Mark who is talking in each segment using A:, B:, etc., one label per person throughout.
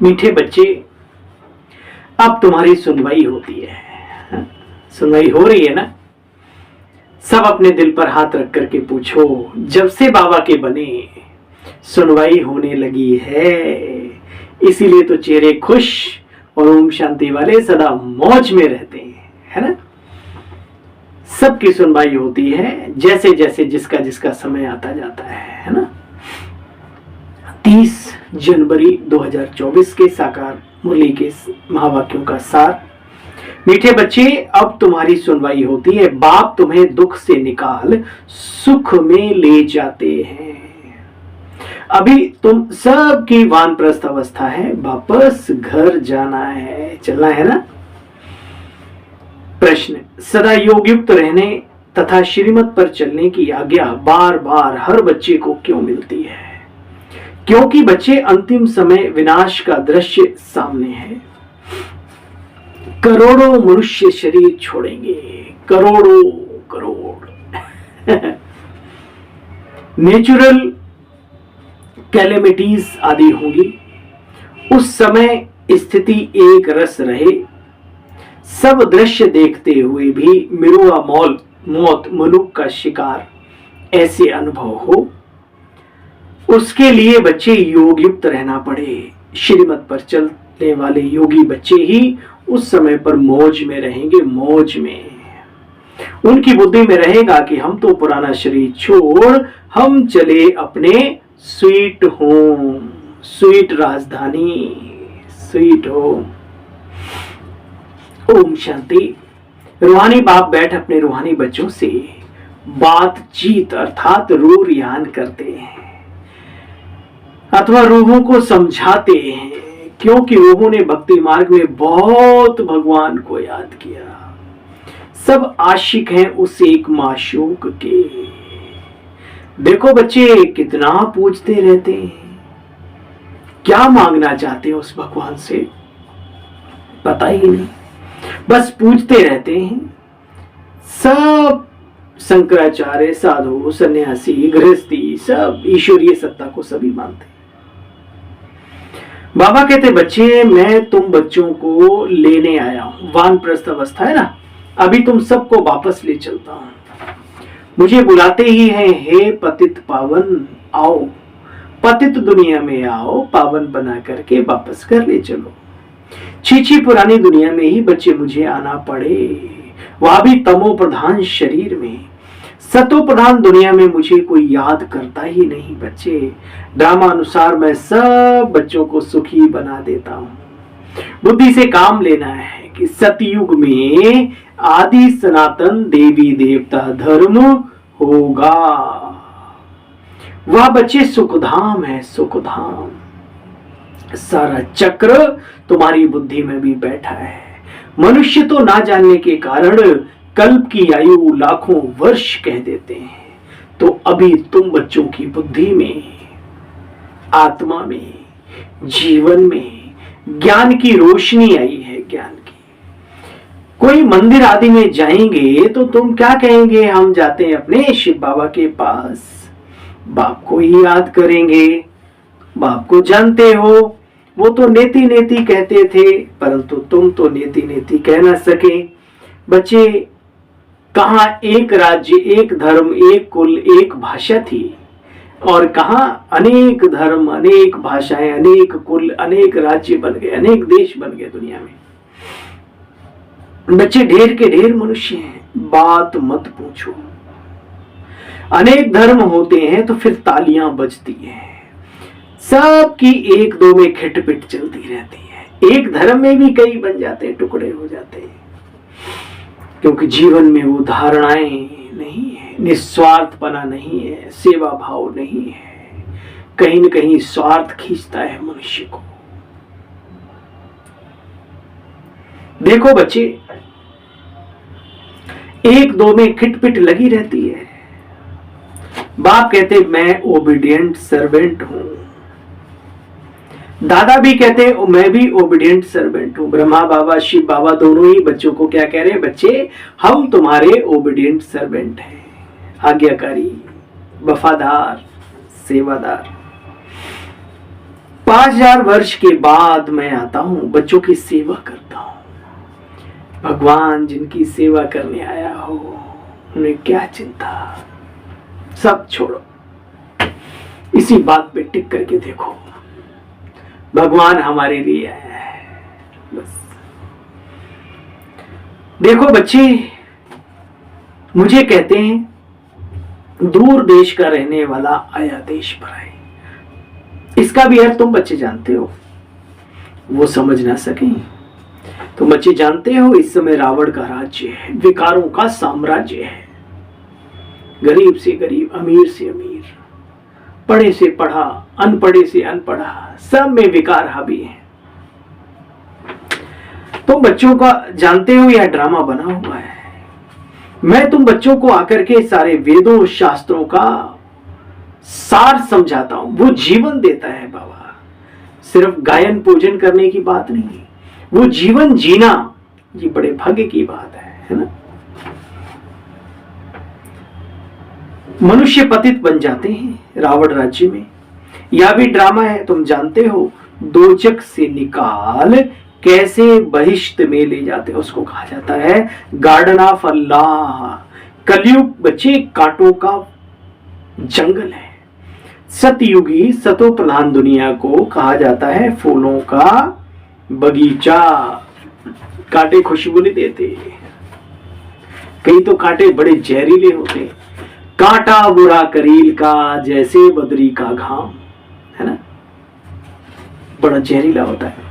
A: मीठे बच्चे, अब तुम्हारी सुनवाई होती है। सुनवाई हो रही है ना? सब अपने दिल पर हाथ रख करके पूछो, जब से बाबा के बने सुनवाई होने लगी है, इसीलिए तो चेहरे खुश और ओम शांति वाले सदा मौज में रहते हैं, है ना? सबकी सुनवाई होती है जैसे जैसे जिसका जिसका समय आता जाता है ना? 30 जनवरी 2024 के साकार मुरली के महावाक्यों का सार। मीठे बच्चे, अब तुम्हारी सुनवाई होती है। बाप तुम्हें दुख से निकाल सुख में ले जाते हैं। अभी तुम सबकी वानप्रस्थ अवस्था है, वापस घर जाना है, चलना है ना? प्रश्न, सदा योग युक्त रहने तथा श्रीमत पर चलने की आज्ञा बार बार हर बच्चे को क्यों मिलती है? क्योंकि बच्चे अंतिम समय विनाश का दृश्य सामने है। करोड़ों मनुष्य शरीर छोड़ेंगे, करोड़ों करोड़ नेचुरल कैलेमिटीज आदि होंगी। उस समय स्थिति एक रस रहे, सब दृश्य देखते हुए भी मिरुआ मौत मनुक का शिकार ऐसे अनुभव हो, उसके लिए बच्चे योग युक्त रहना पड़े। श्रीमत पर चलने वाले योगी बच्चे ही उस समय पर मौज में रहेंगे, मौज में। उनकी बुद्धि में रहेगा कि हम तो पुराना शरीर छोड़ हम चले अपने स्वीट होम, स्वीट राजधानी, स्वीट होम। ओम शांति। रूहानी बाप बैठ अपने रूहानी बच्चों से बातचीत अर्थात रूरियान करते हैं अथवा रूहों को समझाते हैं, क्योंकि रूहों ने भक्ति मार्ग में बहुत भगवान को याद किया। सब आशिक हैं उस एक माशूक के। देखो बच्चे कितना पूछते रहते हैं, क्या मांगना चाहते हैं उस भगवान से पता ही नहीं, बस पूछते रहते हैं। सब शंकराचार्य, साधु, सन्यासी, गृहस्थी सब ईश्वरीय सत्ता को सभी मानते हैं। बाबा कहते बच्चे, मैं तुम बच्चों को लेने आया हूं। वानप्रस्थ अवस्था है ना, अभी तुम सबको वापस ले चलता हूं। मुझे बुलाते ही हैं, हे पतित पावन आओ, पतित दुनिया में आओ, पावन बना करके वापस कर ले चलो। छीछी पुरानी दुनिया में ही बच्चे मुझे आना पड़े, वह भी तमो प्रधान शरीर में। सतो प्रधान दुनिया में मुझे कोई याद करता ही नहीं। बच्चे, ड्रामा अनुसार मैं सब बच्चों को सुखी बना देता हूं। बुद्धि से काम लेना है कि सतयुग में आदि सनातन देवी देवता धर्म होगा। वह बच्चे सुखधाम है, सुखधाम। सारा चक्र तुम्हारी बुद्धि में भी बैठा है। मनुष्य तो ना जानने के कारण कल्प की आयु लाखों वर्ष कह देते हैं, तो अभी तुम बच्चों की बुद्धि में, आत्मा में, जीवन में ज्ञान की रोशनी आई है, ज्ञान की। कोई मंदिर आदि में जाएंगे तो तुम क्या कहेंगे? हम जाते हैं अपने शिव बाबा के पास, बाप को ही याद करेंगे। बाप को जानते हो, वो तो नेति नेति कहते थे, परंतु तुम तो नेति नेति कह ना सके। बच्चे, कहां एक राज्य, एक धर्म, एक कुल, एक भाषा थी, और कहां अनेक धर्म, अनेक भाषाएं, अनेक कुल, अनेक राज्य बन गए, अनेक देश बन गए दुनिया में। बच्चे, ढेर के ढेर मनुष्य हैं, बात मत पूछो। अनेक धर्म होते हैं तो फिर तालियां बजती हैं, सबकी एक दो में खिटपिट चलती रहती है। एक धर्म में भी कई बन जाते हैं, टुकड़े हो जाते हैं, क्योंकि जीवन में वो धारणाएं नहीं है, निस्वार्थपना नहीं है, सेवा भाव नहीं है। कहीं न कहीं स्वार्थ खींचता है मनुष्य को। देखो बच्चे, एक दो में खिटपिट लगी रहती है। बाप कहते मैं ओबीडियंट सर्वेंट हूं, दादा भी कहते हैं मैं भी ओबीडियंट सर्वेंट हूं। ब्रह्मा बाबा, शिव बाबा दोनों ही बच्चों को क्या कह रहे हैं? बच्चे, हम तुम्हारे ओबीडियंट सर्वेंट हैं, आज्ञाकारी, वफादार, सेवादार। 5000 वर्ष के बाद मैं आता हूं, बच्चों की सेवा करता हूं। भगवान जिनकी सेवा करने आया हो उन्हें क्या चिंता, सब छोड़ो, इसी बात पे टिक करके देखो, भगवान हमारे लिए आया है। बस देखो बच्चे, मुझे कहते हैं दूर देश का रहने वाला आया देश पर आए। इसका भी अर्थ तुम बच्चे जानते हो, वो समझ ना सके। तुम बच्चे जानते हो इस समय रावण का राज्य है, विकारों का साम्राज्य है। गरीब से गरीब, अमीर से अमीर, पढ़े से पढ़ा, अनपढ़े से अनपढ़ा, सब में विकार हावी है। तुम बच्चों का जानते हो यह ड्रामा बना हुआ है। मैं तुम बच्चों को आकर के सारे वेदों शास्त्रों का सार समझाता हूं। वो जीवन देता है बाबा, सिर्फ गायन पूजन करने की बात नहीं, वो जीवन जीना, ये बड़े भाग्य की बात है ना। मनुष्य पतित बन जाते हैं रावण राज्य में, यह भी ड्रामा है। तुम जानते हो दोजक से निकाल कैसे बहिश्त में ले जाते, उसको कहा जाता है गार्डन ऑफ अल्लाह। कलयुग बच्चे कांटों का जंगल है। सतयुगी सतो प्रधान दुनिया को कहा जाता है फूलों का बगीचा। कांटे खुशबू नहीं देते, कई तो कांटे बड़े जहरीले होते। कांटा बुरा करील का जैसे बदरी का घाम, है ना, बड़ा जहरीला होता है।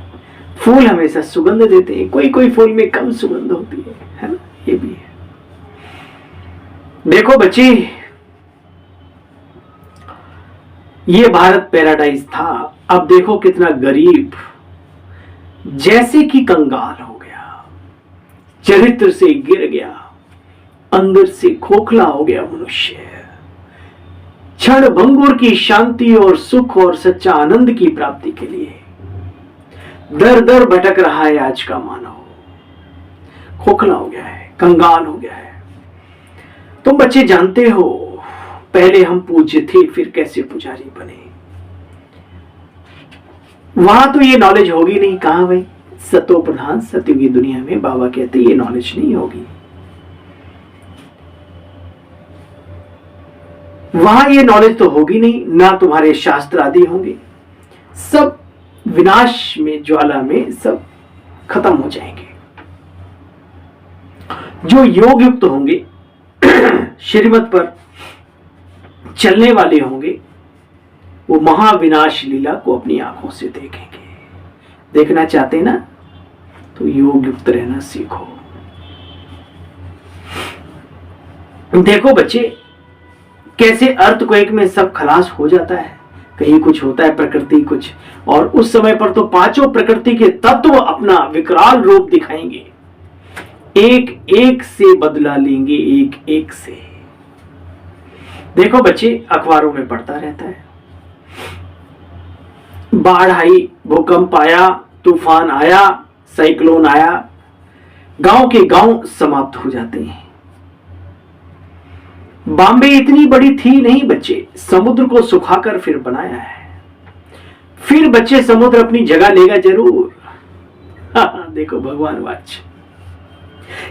A: फूल हमेशा सुगंध देते हैं, कोई कोई फूल में कम सुगंध होती है ना, ये भी है। देखो बच्चे, ये भारत पैराडाइज था, अब देखो कितना गरीब, जैसे कि कंगाल हो गया, चरित्र से गिर गया, अंदर से खोखला हो गया मनुष्य। क्षण भंगुर की शांति और सुख और सच्चा आनंद की प्राप्ति के लिए दर दर भटक रहा है आज का मानव, खोखला हो गया है, कंगाल हो गया है। तुम बच्चे जानते हो पहले हम पूज्य थे, फिर कैसे पुजारी बने। वहां तो ये नॉलेज होगी नहीं, कहां भाई, सतो प्रधान सतयुगी दुनिया में बाबा कहते ये नॉलेज नहीं होगी। वहां ये नॉलेज तो होगी नहीं, ना तुम्हारे शास्त्र आदि होंगे, सब विनाश में, ज्वाला में सब खत्म हो जाएंगे। जो योग युक्त होंगे, श्रीमत पर चलने वाले होंगे, वो महाविनाश लीला को अपनी आंखों से देखेंगे। देखना चाहते ना, तो योग युक्त रहना सीखो। देखो बच्चे, कैसे अर्थक्वेक में सब खलास हो जाता है, कहीं कुछ होता है प्रकृति कुछ, और उस समय पर तो पांचों प्रकृति के तत्व अपना विकराल रूप दिखाएंगे, एक एक से बदला लेंगे, एक एक से। देखो बच्चे, अखबारों में पढ़ता रहता है, बाढ़ आई, भूकंप आया, तूफान आया, साइक्लोन आया, गांव के गांव समाप्त हो जाते हैं। बॉम्बे इतनी बड़ी थी नहीं बच्चे, समुद्र को सुखाकर फिर बनाया है। फिर बच्चे समुद्र अपनी जगह लेगा जरूर। देखो भगवान वाच,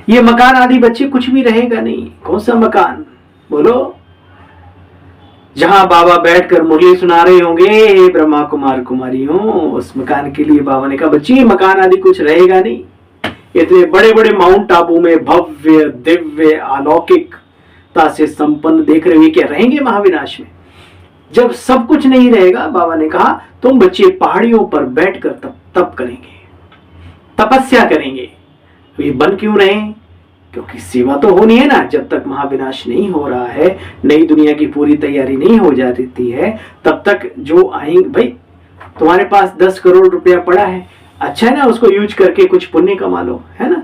A: ये मकान आदि बच्चे कुछ भी रहेगा नहीं। कौन सा मकान बोलो, जहां बाबा बैठकर मुरली सुना रहे होंगे ब्रह्मा कुमार कुमारियों, उस मकान के लिए बाबा ने कहा बच्चे मकान आदि कुछ रहेगा नहीं। इतने बड़े बड़े माउंट आबू में भव्य दिव्य अलौकिकता से संपन्न देख रहे हुए क्या रहेंगे महाविनाश में। जब सब कुछ नहीं रहेगा, बाबा ने कहा तुम बच्चे पहाड़ियों पर बैठकर तप करेंगे, तपस्या करेंगे। ये बन क्यों रहे? क्योंकि सेवा तो होनी है ना। जब तक महाविनाश नहीं हो रहा है, नई दुनिया की पूरी तैयारी नहीं हो जाती है, तब तक जो आएंगे, भाई तुम्हारे पास 10 करोड़ रुपया पड़ा है, अच्छा है ना, उसको यूज करके कुछ पुण्य कमा लो, है ना,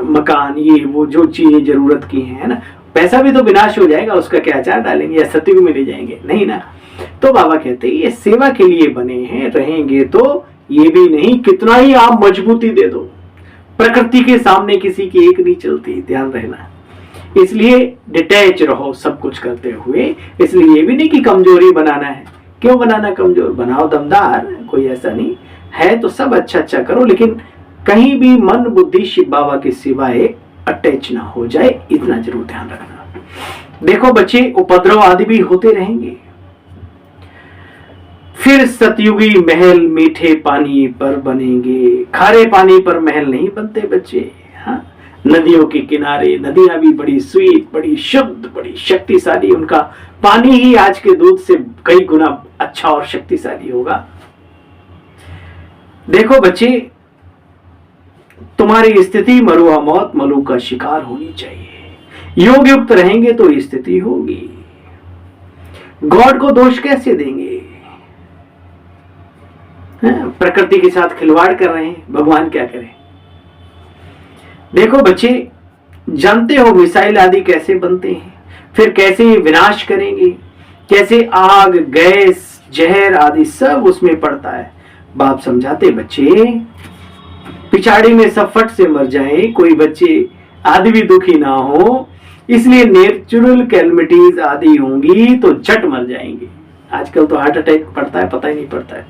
A: मकान ये वो जो चीजें जरूरत की है ना। पैसा भी तो विनाश हो जाएगा, उसका क्या अचार डालेंगे या सत्युग में ले जाएंगे, नहीं ना। तो बाबा कहते हैं ये सेवा के लिए बने हैं, रहेंगे तो ये भी नहीं, कितना ही आप मजबूती दे दो, प्रकृति के सामने किसी की एक नहीं चलती, ध्यान रहना। इसलिए डिटैच रहो सब कुछ करते हुए। इसलिए ये भी नहीं कि कमजोरी बनाना है, क्यों बनाना कमजोर? बनाओ दमदार, कोई ऐसा नहीं है तो सब अच्छा अच्छा करो, लेकिन कहीं भी मन बुद्धि शिव बाबा के सिवाय अटैच ना हो जाए, इतना जरूर ध्यान रखना। देखो बच्चे, उपद्रव आदि भी होते रहेंगे। फिर सतयुगी महल मीठे पानी पर बनेंगे, खारे पानी पर महल नहीं बनते बच्चे। हाँ, नदियों के किनारे, नदियां भी बड़ी स्वीट, बड़ी शुद्ध, बड़ी शक्तिशाली, उनका पानी ही आज के दूध से कई गुना अच्छा और शक्तिशाली होगा। देखो बच्चे, तुम्हारी स्थिति मरुआ मौत मलू का शिकार होनी चाहिए। योग युक्त रहेंगे तो स्थिति होगी। गॉड को दोष कैसे देंगे? प्रकृति के साथ खिलवाड़ कर रहे हैं, भगवान क्या करें? देखो बच्चे, जानते हो मिसाइल आदि कैसे बनते हैं, फिर कैसे विनाश करेंगे, कैसे आग, गैस, जहर आदि सब उसमें पड़ता है। बाप समझाते बच्चे, पिछाड़ी में सब फट से मर जाए, कोई बच्चे आदि भी दुखी ना हो, इसलिए नेचुरल कैलमिटीज आदि होंगी तो झट मर जाएंगे। आजकल तो हार्ट अटैक पड़ता है, पता ही नहीं पड़ता है।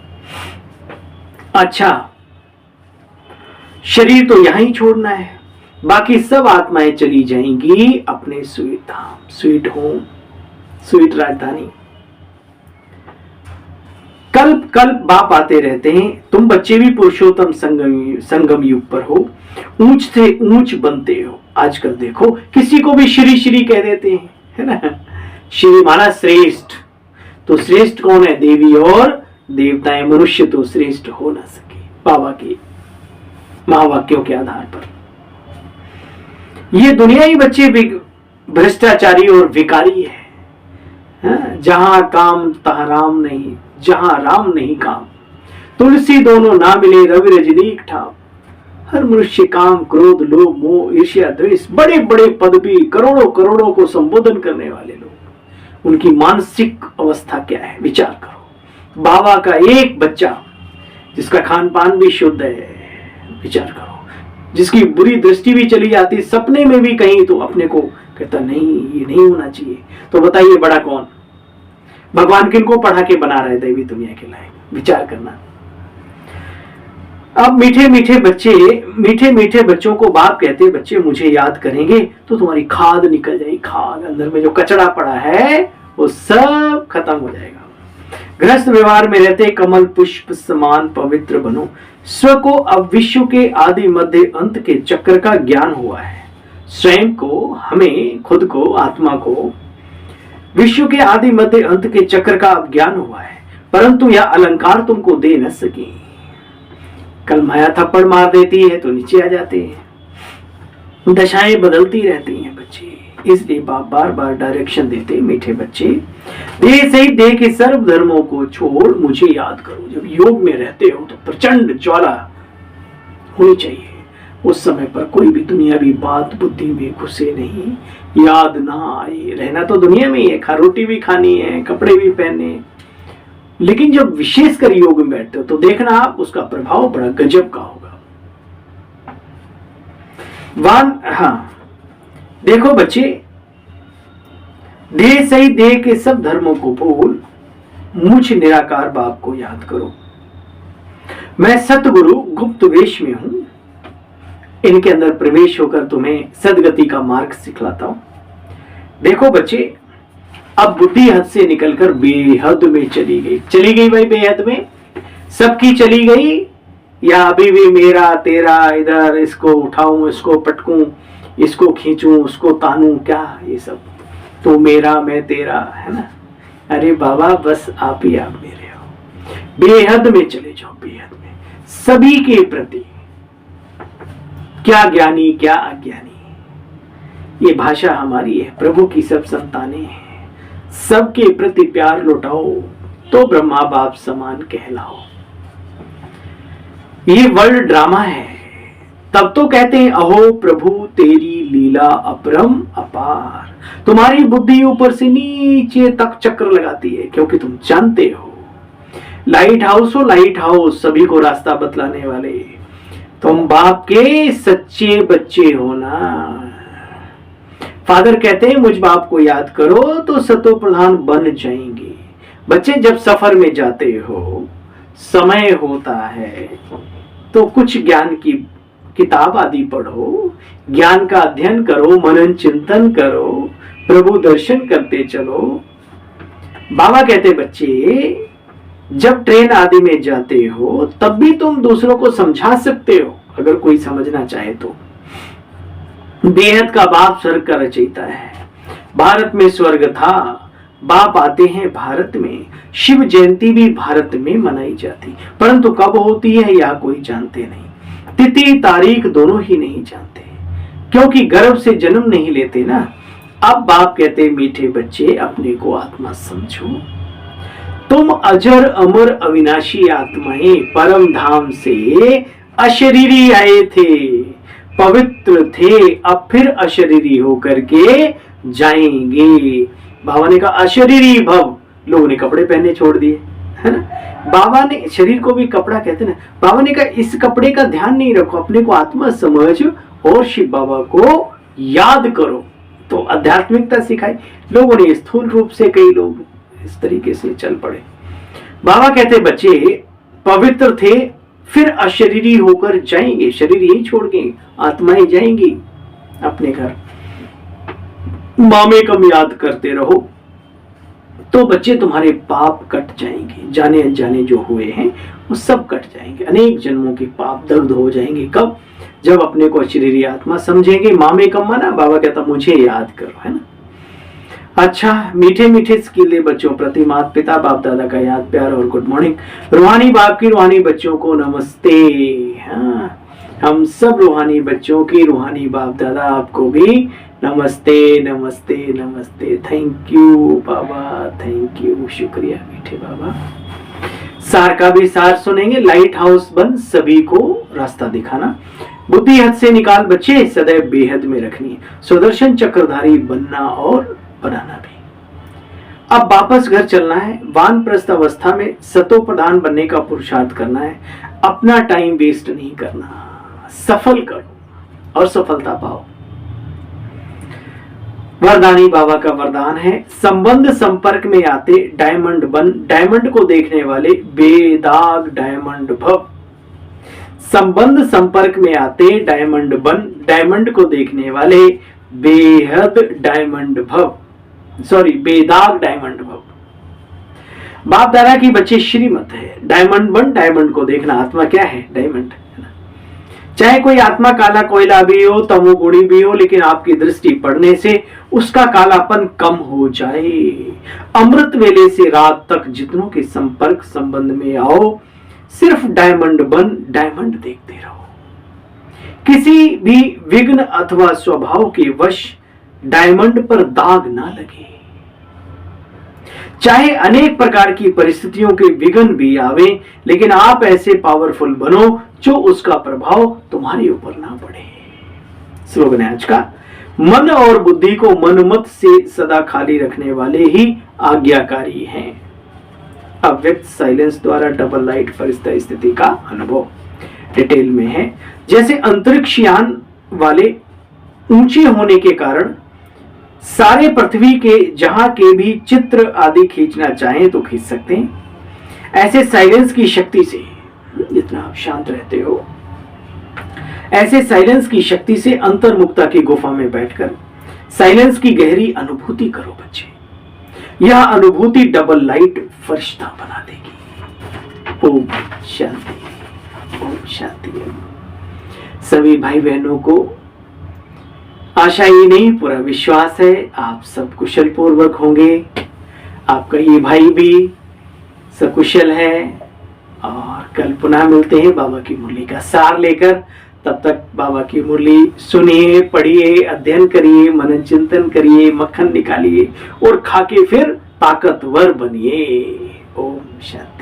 A: अच्छा, शरीर तो यहां ही छोड़ना है, बाकी सब आत्माएं चली जाएंगी अपने स्वीट धाम, स्वीट होम, स्वीट राजधानी। कल्प कल्प बाप आते रहते हैं। तुम बच्चे भी पुरुषोत्तम संगम युग पर हो, ऊंच से ऊंच बनते हो। आजकल देखो, किसी को भी श्री श्री कह देते हैं, है ना? श्री माना श्रेष्ठ, तो श्रेष्ठ कौन है? देवी और देवताएं। मनुष्य तो श्रेष्ठ हो ना सके बाबा के महावाक्यों के आधार पर। ये दुनिया ही बच्चे भ्रष्टाचारी और विकारी है। जहां काम तहां राम नहीं, जहां राम नहीं काम, तुलसी दोनों ना मिले रवि रजनी ठाम। हर मनुष्य काम, क्रोध, लोभ, मोह, ईर्ष्या, द्वेष, बड़े बड़े पदवी, करोड़ों करोड़ों को संबोधन करने वाले लोग, उनकी मानसिक अवस्था क्या है? विचार करो। बाबा का एक बच्चा जिसका खान पान भी शुद्ध है, विचार करो, जिसकी बुरी दृष्टि भी चली जाती, सपने में भी कहीं तो अपने को कहता नहीं, ये नहीं होना चाहिए, तो बताइए बड़ा कौन? भगवान किनको पढ़ा के बना रहे दैवी दुनिया के लायक? विचार करना। अब मीठे मीठे बच्चों को बाप कहते, बच्चे मुझे याद करेंगे तो तुम्हारी खाद निकल जाएगी। खाद, अंदर में जो कचरा पड़ा है वो सब खत्म हो जाएगा। गृहस्थ व्यवहार में रहते कमल पुष्प समान पवित्र बनो। स्व को अब विश्व के आदि मध्य अंत के चक्र का ज्ञान हुआ है। स्वयं को, हमें, खुद को, आत्मा को विश्व के आदि मध्य अंत के चक्र का अब ज्ञान हुआ है, परंतु यह अलंकार तुमको दे न सकी। कल माया थप्पड़ मार देती है तो नीचे आ जाते हैं। दशाएं बदलती रहती हैं बच्चे, इसलिए बाप बार बार डायरेक्शन देते, मीठे बच्चे देह से ही देह के सर्व धर्मों को छोड़ मुझे याद करो। जब योग में रहते हो तो प्रचंड ज्वाला होनी चाहिए। उस समय पर कोई भी दुनियावी बात बुद्धि में घुसे नहीं, याद ना आए। रहना तो दुनिया में ही है, रोटी भी खानी है, कपड़े भी पहने, लेकिन जब विशेषकर योग में बैठते हो तो देखना आप, उसका प्रभाव बड़ा गजब का होगा। हाँ, देखो बच्चे, देह सही देह के सब धर्मों को भूल मुझ निराकार बाप को याद करो। मैं सतगुरु गुप्त वेश में हूं, इनके अंदर प्रवेश होकर तुम्हें सदगति का मार्ग सिखलाता हूं। देखो बच्चे, अब बुद्धि हद से निकलकर बेहद में चली गई भाई, बेहद में सबकी चली गई, या अभी भी मेरा तेरा, इधर इसको उठाऊं, इसको पटकूं, इसको खींचूं, उसको तानूं, क्या ये सब तो मेरा मैं तेरा, है ना? अरे बाबा, बस आप ही आप मेरे हो। बेहद में चले जाओ, बेहद में सभी के प्रति, क्या ज्ञानी क्या अज्ञानी, ये भाषा हमारी है। प्रभु की सब संतानें हैं, सबके प्रति प्यार लौटाओ तो ब्रह्मा बाप समान कहलाओ। ये वर्ल्ड ड्रामा है, तब तो कहते हैं अहो प्रभु तेरी लीला अपरम अपार। तुम्हारी बुद्धि ऊपर से नीचे तक चक्र लगाती है, क्योंकि तुम जानते हो लाइट हाउस हो, लाइट हाउस सभी को रास्ता बतलाने वाले, तुम बाप के सच्चे बच्चे हो ना। फादर कहते हैं मुझ बाप को याद करो तो सतो प्रधान बन जाएंगे। बच्चे जब सफर में जाते हो, समय होता है, तो कुछ ज्ञान की किताब आदि पढ़ो, ज्ञान का अध्ययन करो, मनन चिंतन करो, प्रभु दर्शन करते चलो। बाबा कहते बच्चे जब ट्रेन आदि में जाते हो तब भी तुम दूसरों को समझा सकते हो, अगर कोई समझना चाहे तो। बेहद का बाप स्वर्ग का रचयिता है, भारत में स्वर्ग था, बाप आते हैं भारत में। शिव जयंती भी भारत में मनाई जाती, परंतु कब होती है यह कोई जानते नहीं, तिथि तारीख दोनों ही नहीं जानते, क्योंकि गर्भ से जन्म नहीं लेते ना। अब बाप कहते मीठे बच्चे अपने को आत्मा समझो, तुम अजर अमर अविनाशी आत्माएं परम धाम से अशरीरी आए थे, पवित्र थे, अब फिर अशरीरी होकर के जाएंगे। बाबा ने कहा अशरीरी भव, लोगों ने कपड़े पहनने छोड़ दिए, है ना। बाबा ने शरीर को भी कपड़ा कहते ना, बाबा ने कहा इस कपड़े का ध्यान नहीं रखो, अपने को आत्मा समझ और शिव बाबा को याद करो। तो आध्यात्मिकता सिखाई, लोगों ने स्थूल रूप से, कई लोग इस तरीके से चल पड़े। बाबा कहते बच्चे पवित्र थे, फिर अशरीरी होकर जाएंगे, शरीर यही छोड़ के आत्माएं जाएंगी अपने घर। मामे कम याद करते रहो तो बच्चे तुम्हारे पाप कट जाएंगे, जाने अनजाने जो हुए हैं वो सब कट जाएंगे। अनेक जन्मों के पाप दग्ध हो जाएंगे। कब? जब अपने को अशरीरी आत्मा समझेंगे। मामे कम माना, बाबा कहता मुझे याद करो, है ना। अच्छा, मीठे मीठे स्कीले बच्चों प्रति माता पिता बाप दादा का याद प्यार और गुड मॉर्निंग। रूहानी बाप की रूहानी बच्चों को नमस्ते। हाँ, हम सब रूहानी बच्चों की रूहानी बाप दादा आपको भी नमस्ते नमस्ते नमस्ते। Thank you Baba, thank you, शुक्रिया मीठे बाबा। सार का भी सार सुनेंगे। लाइट हाउस बन सभी को रास्ता दिखाना, बुद्धि हद से निकाल बच्चे सदैव बेहद में रखनी, सुदर्शन चक्रधारी बनना और बनाना भी। अब वापस घर चलना है। वानप्रस्थ अवस्था में सतो प्रधान बनने का पुरुषार्थ करना है। अपना टाइम वेस्ट नहीं करना, सफल करो और सफलता पाओ। वरदानी बाबा का वरदान है, संबंध संपर्क में आते डायमंड बन, डायमंड को देखने वाले बेदाग डायमंड भव। संबंध संपर्क में आते डायमंड बन, डायमंड को देखने वाले बेहद डायमंड भव, सॉरी बेदाग डायमंड भव। बाप दादा की बच्चे श्रीमत है, डायमंड बन, डायमंड को देखना। आत्मा क्या है? डायमंड। चाहे कोई आत्मा काला कोयला भी हो, तमोगुणी भी हो, लेकिन आपकी दृष्टि पड़ने से उसका कालापन कम हो जाए। अमृत वेले से रात तक जितनों के संपर्क संबंध में आओ, सिर्फ डायमंड बन, डायमंड देखते रहो। किसी भी विघ्न अथवा स्वभाव के वश डायमंड पर दाग ना लगे। चाहे अनेक प्रकार की परिस्थितियों के विघ्न भी आवे, लेकिन आप ऐसे पावरफुल बनो जो उसका प्रभाव तुम्हारे ऊपर ना पड़े। स्लोगन है आज का, मन और बुद्धि को मनमत से सदा खाली रखने वाले ही आज्ञाकारी हैं। अव्यक्त साइलेंस द्वारा डबल लाइट फरिश्ता स्थिति का अनुभव डिटेल में है। जैसे अंतरिक्ष यान वाले ऊंचे होने के कारण सारे पृथ्वी के जहां के भी चित्र आदि खींचना चाहें तो खींच सकते हैं। ऐसे साइलेंस की शक्ति से, जितना आप शांत रहते हो, ऐसे साइलेंस की शक्ति से अंतर्मुक्ता की गुफा में बैठकर साइलेंस की गहरी अनुभूति करो बच्चे। यह अनुभूति डबल लाइट फरिश्ता बना देगी। ओम शांति, ओम शांति। सभी भाई बहनों को आशा ही नहीं, पूरा विश्वास है आप सब कुशल पूर्वक होंगे। आपका ये भाई भी सकुशल है। और कल पुनः मिलते हैं बाबा की मुरली का सार लेकर। तब तक बाबा की मुरली सुनिए, पढ़िए, अध्ययन करिए, मनन चिंतन करिए, मक्खन निकालिए और खा के फिर ताकतवर बनिए। ओम शांति।